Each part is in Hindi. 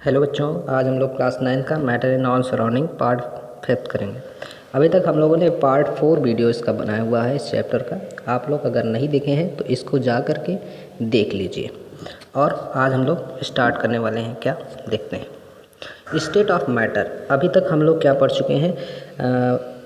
हेलो बच्चों, आज हम लोग क्लास 9 का matter in all surrounding part 5 करेंगे। अभी तक हम लोगों ने पार्ट 4 वीडियो इसका बनाया हुआ है इस चैप्टर का। आप लोग अगर नहीं देखे हैं तो इसको जा कर के देख लीजिए। और आज हम लोग स्टार्ट करने वाले हैं, क्या देखते हैं। स्टेट ऑफ मैटर, अभी तक हम लोग क्या पढ़ चुके हैं,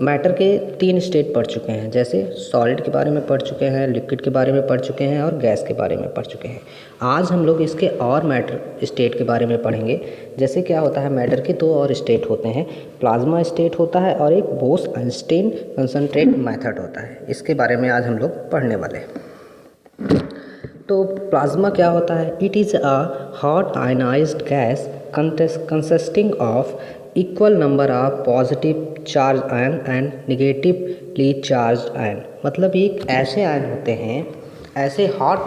मैटर के 3 स्टेट पढ़ चुके हैं। जैसे सॉलिड के बारे में पढ़ चुके हैं, लिक्विड के बारे में पढ़ चुके हैं और गैस के बारे में पढ़ चुके हैं। आज हम लोग इसके और मैटर स्टेट के बारे में पढ़ेंगे। जैसे क्या होता है, मैटर के 2 और स्टेट होते हैं, प्लाज्मा स्टेट होता है और एक बोस-आइंस्टाइन कंसंट्रेट मेथड होता है। इसके बारे में आज हम लोग पढ़ने वाले हैं। तो प्लाज्मा क्या होता है? It is a hot ionised gas consisting of equal number of positive charged ion and negatively charged ion। मतलब ये ऐसे आयन होते हैं, ऐसे हॉट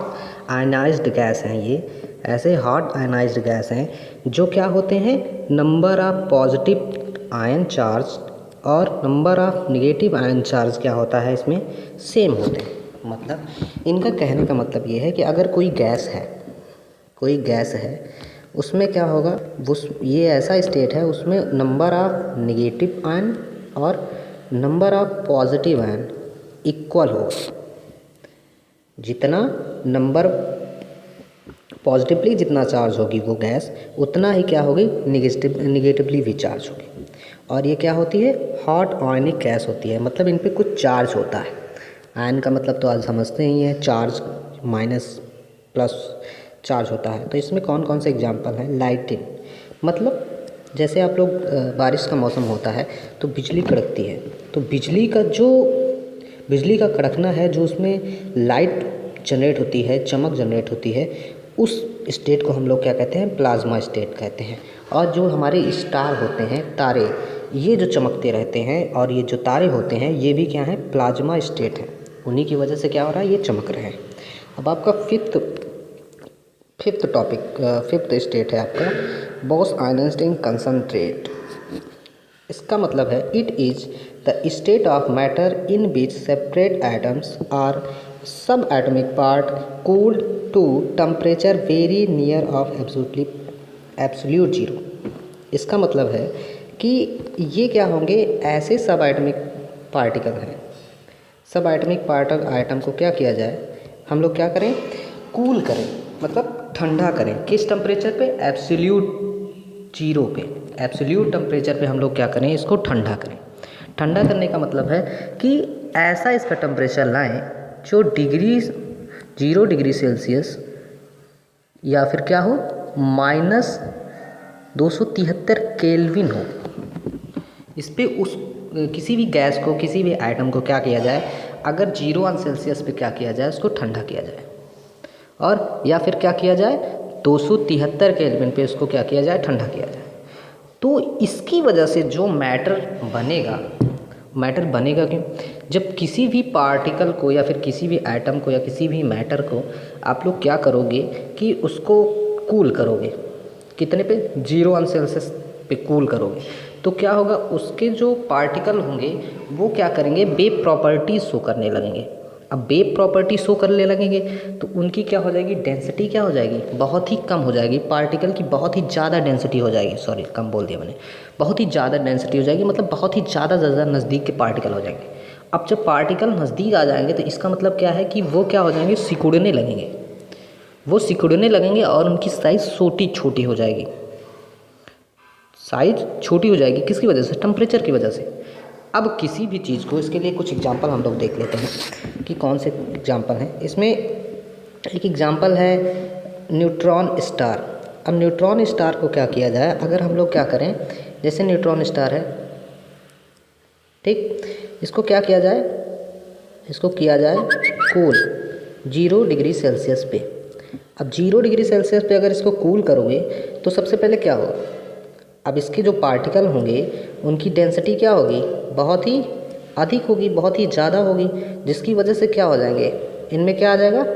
आयनाइज्ड गैस हैं, ये ऐसे हॉट आयनाइज्ड गैस हैं जो क्या होते हैं, number of positive ion charge और number of negative ion charge क्या होता है इसमें सेम होते हैं। मतलब इनका कहने का मतलब ये है कि अगर कोई गैस है उसमें क्या होगा, ये ऐसा स्टेट है उसमें नंबर ऑफ नेगेटिव आयन और number of positive ion equal होगा। जितना नंबर पॉजिटिवली जितना चार्ज होगी वो गैस, उतना ही क्या होगी, निगेटिवली भी चार्ज होगी। और ये क्या होती है, हॉट आयनिक गैस होती है। मतलब इन पे कुछ चार्ज होता है। आयन का मतलब तो आज समझते ही हैं, चार्ज माइनस प्लस चार्ज होता है। तो इसमें कौन कौन से एग्जांपल हैं? लाइटिंग, मतलब जैसे आप लोग बारिश का मौसम होता है तो बिजली कड़कती है, तो बिजली का कड़कना है, जो उसमें लाइट जनरेट होती है, चमक जनरेट होती है, उस स्टेट को हम लोग क्या कहते हैं, प्लाज्मा स्टेट कहते हैं। और जो हमारे स्टार होते हैं, तारे, ये जो चमकते रहते हैं और ये जो तारे होते हैं, ये भी क्या है, प्लाज्मा स्टेट है। उन्हीं की वजह से क्या हो रहा है, ये चमक रहे हैं। अब आपका फिफ्थ स्टेट है आपका बोस-आइंस्टाइन कंसंट्रेट। इसका मतलब है it is the state of matter in which separate atoms are sub atomic part cooled to temperature very near of absolute zero. इसका मतलब है कि ये क्या होंगे, ऐसे सब एटॉमिक पार्टिकल हैं। सब एटॉमिक आइटम को क्या किया जाए, हम लोग क्या करें, कूल करें, मतलब ठंडा करें। किस टेम्परेचर पे? एब्सोल्यूट जीरो पे। एब्सोल्यूट टेम्परेचर पे हम लोग क्या करें, इसको ठंडा करें। ठंडा करने का मतलब है कि ऐसा इसका टेम्परेचर लाएं जो 0 डिग्री सेल्सियस या फिर क्या हो, -273 केल्विन हो। इस पे उस किसी भी गैस को, किसी भी आइटम को क्या किया जाए, अगर 0 सेल्सियस पे क्या किया जाए, उसको ठंडा किया जाए। और या फिर क्या किया जाए, 273 केल्विन पे उसको क्या किया जाए, ठंडा किया जाए। तो इसकी वजह से जो मैटर बनेगा क्यों? जब किसी भी पार्टिकल को या फिर किसी भी एटम को या किसी भी मैटर को आप लोग क्या करोगे कि उसको कूल करोगे, कितने पे, 0 सेल्सियस पे कूल करोगे, तो क्या होगा, उसके जो पार्टिकल होंगे वो क्या करेंगे, वेव प्रॉपर्टीज शो करने लगेंगे। अब वेव प्रॉपर्टी शो करने लगेंगे तो उनकी क्या हो जाएगी, डेंसिटी क्या हो जाएगी, बहुत ही कम हो जाएगी। पार्टिकल की बहुत ही ज़्यादा डेंसिटी हो जाएगी, सॉरी कम बोल दिया मैंने, बहुत ही ज़्यादा डेंसिटी हो जाएगी, मतलब बहुत ही ज़्यादा नज़दीक के पार्टिकल हो जाएंगे। अब जब पार्टिकल नज़दीक आ जाएंगे तो इसका मतलब क्या है कि वो क्या हो जाएंगे, सिकुड़ने लगेंगे और उनकी साइज़ छोटी हो जाएगी। साइज छोटी हो जाएगी किसकी वजह से, टेम्परेचर की वजह से। अब किसी भी चीज़ को, इसके लिए कुछ एग्जांपल हम लोग देख लेते हैं कि कौन से एग्जांपल हैं। इसमें एक एग्जांपल है न्यूट्रॉन स्टार। अब न्यूट्रॉन स्टार को क्या किया जाए, अगर हम लोग क्या करें, जैसे न्यूट्रॉन स्टार है, ठीक, इसको क्या किया जाए, इसको किया जाए कूल 0 डिग्री सेल्सियस पे। अब 0 डिग्री सेल्सियस पे अगर इसको कूल करोगे तो सबसे पहले क्या होगा, अब इसके जो पार्टिकल होंगे उनकी डेंसिटी क्या होगी, बहुत ही अधिक होगी, बहुत ही ज़्यादा होगी, जिसकी वजह से क्या हो जाएंगे, इनमें क्या आ जाएगा,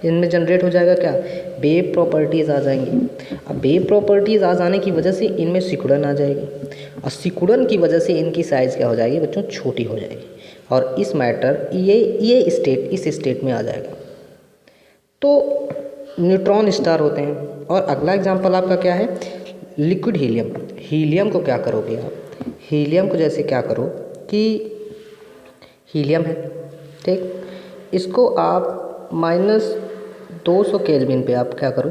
इनमें जनरेट हो जाएगा क्या, वेव प्रॉपर्टीज़ आ जाएंगी। अब वेव प्रॉपर्टीज़ आ जाने की वजह से इनमें सिकुड़न आ जाएगी, और सिकुड़न की वजह से इनकी साइज़ क्या हो जाएगी बच्चों, छोटी हो जाएगी, और इस मैटर ये स्टेट इस स्टेट में आ जाएगा। तो न्यूट्रॉन स्टार होते हैं। और अगला एग्जांपल आपका क्या है, लिक्विड हीलियम, हीलियम को क्या करोगे आप, हीलियम को जैसे क्या करो कि हीलियम है, ठीक, इसको आप -200 केल्विन पे आप क्या करो,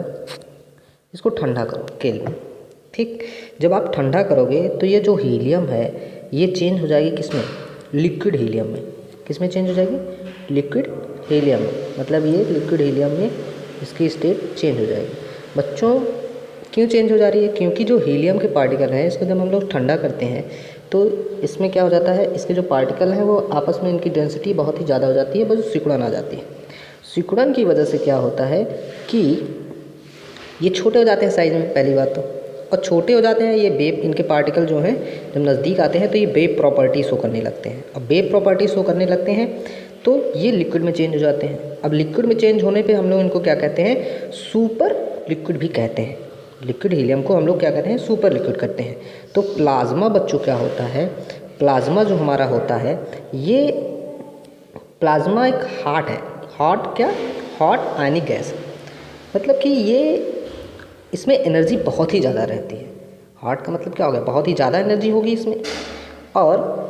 इसको ठंडा करो केल्विन, ठीक। जब आप ठंडा करोगे तो ये जो हीलियम है ये चेंज हो जाएगी किसमें, लिक्विड हीलियम में। किस में चेंज हो जाएगी, लिक्विड हीलियम में, मतलब ये लिक्विड हीलियम में इसकी स्टेट चेंज हो जाएगी। बच्चों क्यों चेंज हो जा रही है, क्योंकि जो हीलियम के पार्टिकल हैं इसको जब हम लोग ठंडा करते हैं तो इसमें क्या हो जाता है, इसके जो पार्टिकल हैं वो आपस में इनकी डेंसिटी बहुत ही ज़्यादा हो जाती है, बस सिकुड़न आ जाती है। सिकुड़न की वजह से क्या होता है कि ये छोटे हो जाते हैं साइज़ में, पहली बात तो, और छोटे हो जाते हैं ये वेव, इनके पार्टिकल जो हैं जब नज़दीक आते हैं तो ये वेव प्रॉपर्टी शो करने लगते हैं। अब वेव प्रॉपर्टी शो करने लगते हैं तो ये लिक्विड में चेंज हो जाते हैं। अब लिक्विड में चेंज होने पे हम लोग इनको क्या कहते हैं, सुपर लिक्विड भी कहते हैं। लिक्विड हीलियम को हम लोग क्या कहते हैं, सुपर लिक्विड कहते हैं। तो प्लाज्मा बच्चों क्या होता है, प्लाज्मा जो हमारा होता है ये प्लाज्मा एक हॉट है, हॉट क्या, हॉट आयनिक गैस, मतलब कि ये इसमें एनर्जी बहुत ही ज़्यादा रहती है। हॉट का मतलब क्या हो गया, बहुत ही ज़्यादा एनर्जी होगी इसमें। और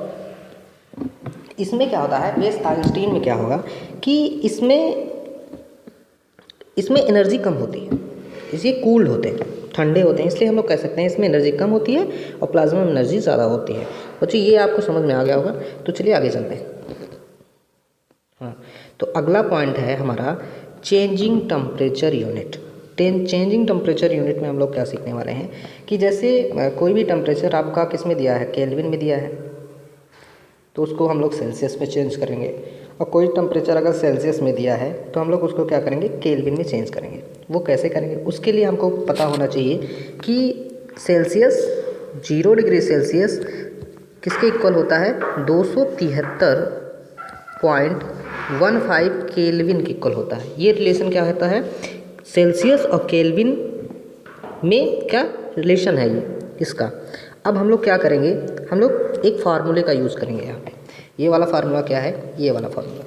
इसमें क्या होता है, वेस्ट आइंस्टीन में क्या होगा कि इसमें एनर्जी कम होती है, इसलिए कूल्ड होते हैं, ठंडे होते हैं, इसलिए हम लोग कह सकते हैं इसमें एनर्जी कम होती है और प्लाज्मा में एनर्जी ज़्यादा होती है। बच्चों ये आपको समझ में आ गया होगा, तो चलिए आगे चलते हैं। हाँ, तो अगला पॉइंट है हमारा changing temperature unit. Changing temperature unit में हम लोग क्या सीखने वाले हैं कि जैसे कोई भी टेम्परेचर आपका किस में दिया है, केल्विन में दिया है, तो उसको हम लोग सेल्सियस में चेंज करेंगे। और कोई टेम्परेचर अगर सेल्सियस में दिया है तो हम लोग उसको क्या करेंगे, केल्विन में चेंज करेंगे। वो कैसे करेंगे, उसके लिए हमको पता होना चाहिए कि सेल्सियस 0 डिग्री सेल्सियस किसके इक्वल होता है, 273.15 केल्विन के इक्वल होता है। ये रिलेशन क्या होता है, सेल्सियस और केल्विन में क्या रिलेशन है ये इसका। अब हम लोग क्या करेंगे, हम लोग एक फार्मूले का यूज़ करेंगे यहाँ पे। ये वाला फार्मूला क्या है, ये वाला formula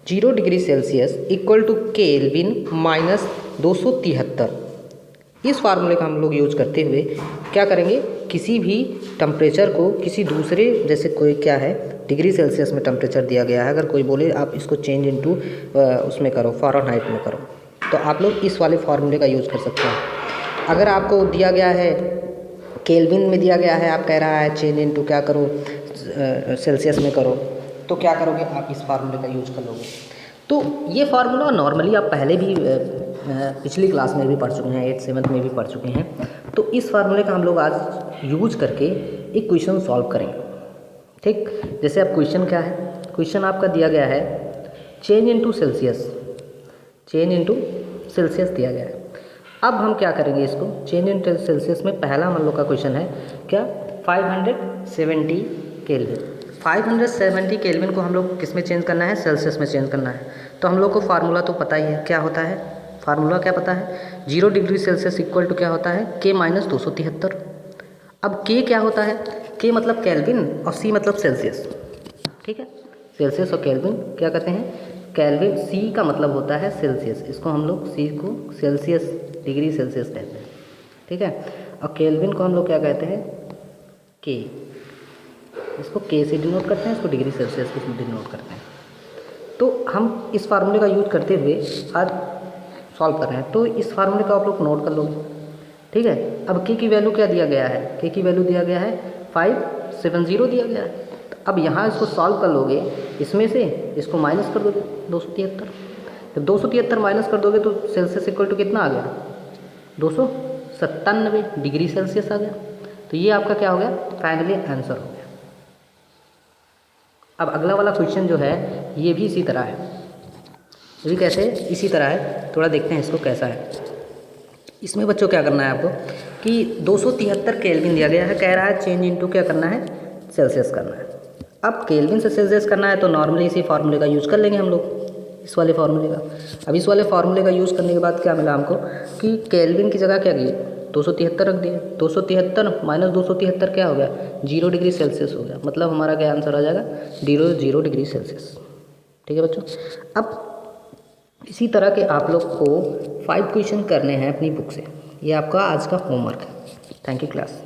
0 degree Celsius equal to Kelvin -273। इस फार्मूले का हम लोग यूज करते हुए क्या करेंगे, किसी भी टेम्परेचर को किसी दूसरे, जैसे कोई क्या है डिग्री सेल्सियस में टेम्परेचर दिया गया है, अगर कोई बोले आप इसको चेंज इनटू उसमें करो, फ़ारेनहाइट में करो, तो आप लोग इस वाले फार्मूले का यूज़ कर सकते हैं। अगर आपको दिया गया है केल्विन में दिया गया है, आप कह रहा है चेंज इनटू क्या करो, सेल्सियस में करो, तो क्या करोगे आप इस फार्मूले का यूज़ कर लोगे। तो ये फार्मूला नॉर्मली आप पहले भी पिछली क्लास में भी पढ़ चुके हैं, 8th 7th में भी पढ़ चुके हैं। तो इस फार्मूले का हम लोग आज यूज करके एक क्वेश्चन सॉल्व करेंगे, ठीक। जैसे अब क्वेश्चन क्या है, क्वेश्चन आपका दिया गया है change into Celsius, change into Celsius दिया गया है। अब हम क्या करेंगे, इसको चेंज इनटू सेल्सियस में पहला हम लोग का क्वेश्चन है क्या, 570 केल्विन। 570 केल्विन को हम लोग किस में चेंज करना है, सेल्सियस में चेंज करना है। तो हम लोग को फार्मूला तो पता ही है, क्या होता है फार्मूला, क्या पता है, 0 डिग्री सेल्सियस इक्वल टू क्या होता है, K - 273। अब K क्या होता है, K मतलब केल्विन और C मतलब सेल्सियस, ठीक है। सेल्सियस और केल्विन क्या कहते हैं, केल्विन, C का मतलब होता है सेल्सियस, इसको हम लोग C को सेल्सियस, डिग्री सेल्सियस कहते हैं, ठीक है। और केल्विन को हम लोग क्या कहते हैं, K, इसको K से डिनोट करते हैं, इसको डिग्री सेल्सियस से डिनोट करते हैं। तो हम इस फार्मूले का यूज़ करते हुए आज सॉल्व कर रहे हैं, तो इस फार्मूले का आप लोग नोट कर लोगे, ठीक है। अब K की वैल्यू क्या दिया गया है, K की वैल्यू दिया गया है 570 दिया गया है। अब यहाँ इसको सॉल्व कर लोगे, इसमें से इसको माइनस कर दोगे 273। जब 273 माइनस कर दोगे तो सेल्सियस इक्वल टू कितना आ गया, 297 डिग्री सेल्सियस आ गया। तो ये आपका क्या हो गया, फाइनली आंसर हो गया। अब अगला वाला क्वेश्चन जो है ये भी इसी तरह है, ये भी कैसे इसी तरह है, थोड़ा देखते हैं इसको कैसा है। इसमें बच्चों क्या करना है आपको कि 273 केल्विन दिया गया है, कह रहा है चेंज इनटू क्या करना है, सेल्सियस करना है। अब केल्विन से सेल्सियस करना है तो नॉर्मली इसी फार्मूले का यूज़ कर लेंगे हम लोग, इस वाले फार्मूले का। अब इस वाले फार्मूले का यूज़ करने के बाद क्या मिला हमको कि केल्विन की जगह क्या की 273 रख दिए, 273 - 273 क्या हो गया, 0 डिग्री सेल्सियस हो गया। मतलब हमारा क्या आंसर आ जाएगा, 0 डिग्री सेल्सियस, ठीक है बच्चों। अब इसी तरह के आप लोग को 5 क्वेश्चन करने हैं अपनी बुक से, ये आपका आज का होमवर्क है। Thank you class.